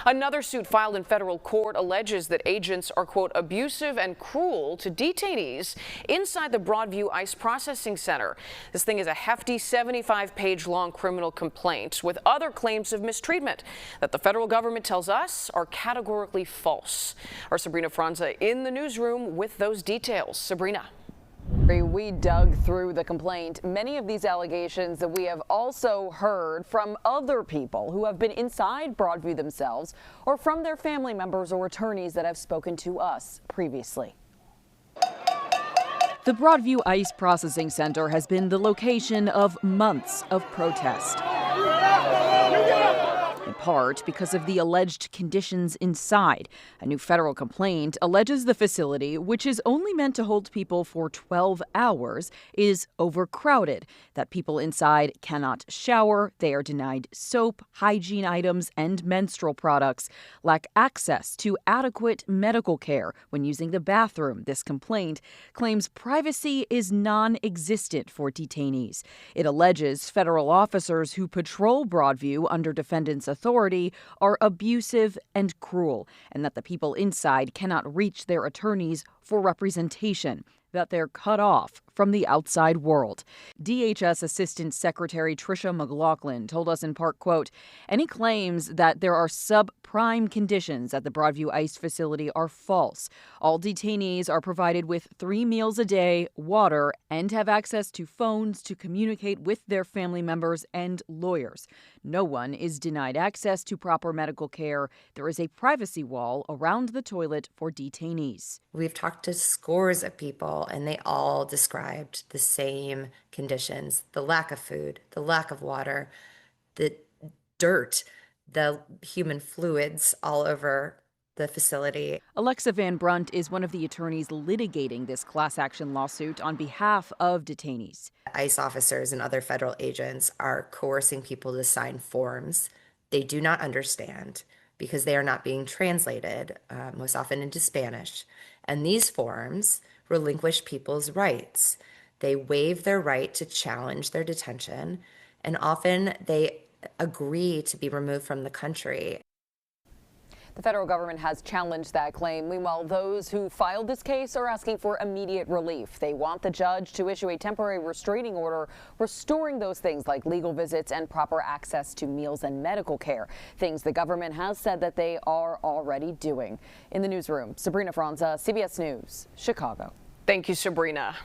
Another suit filed in federal court alleges that agents are, quote, abusive and cruel to detainees inside the Broadview ICE processing center. This thing is a hefty 75-page long criminal complaint with other claims of mistreatment that the federal government tells us are categorically false. Our Sabrina Franza in the newsroom with those details. Sabrina. We dug through the complaint. Many of these allegations that we have also heard from other people who have been inside Broadview themselves or from their family members or attorneys that have spoken to us previously. The Broadview ICE Processing Center has been the location of months of protest. In part because of the alleged conditions inside. A new federal complaint alleges the facility, which is only meant to hold people for 12 hours, is overcrowded, that people inside cannot shower, they are denied soap, hygiene items, and menstrual products, lack access to adequate medical care when using the bathroom. This complaint claims privacy is non-existent for detainees. It alleges federal officers who patrol Broadview under defendants' authority are abusive and cruel, and that the people inside cannot reach their attorneys for representation, that they're cut off from the outside world. DHS Assistant Secretary Tricia McLaughlin told us in part, quote, any claims that there are subprime conditions at the Broadview ICE facility are false. All detainees are provided with 3 meals a day, water, and have access to phones to communicate with their family members and lawyers. No one is denied access to proper medical care. There is a privacy wall around the toilet for detainees. We've talked to scores of people, and they all described the same conditions: the lack of food, the lack of water, the dirt, the human fluids all over the facility. Alexa Van Brunt is one of the attorneys litigating this class action lawsuit on behalf of detainees. ICE officers and other federal agents are coercing people to sign forms they do not understand because they are not being translated, most often into Spanish. And these forms relinquish people's rights. They waive their right to challenge their detention, and often they agree to be removed from the country. The federal government has challenged that claim. Meanwhile, those who filed this case are asking for immediate relief. They want the judge to issue a temporary restraining order restoring those things like legal visits and proper access to meals and medical care, things the government has said that they are already doing. In the newsroom, Sabrina Franza, CBS News, Chicago. Thank you, Sabrina.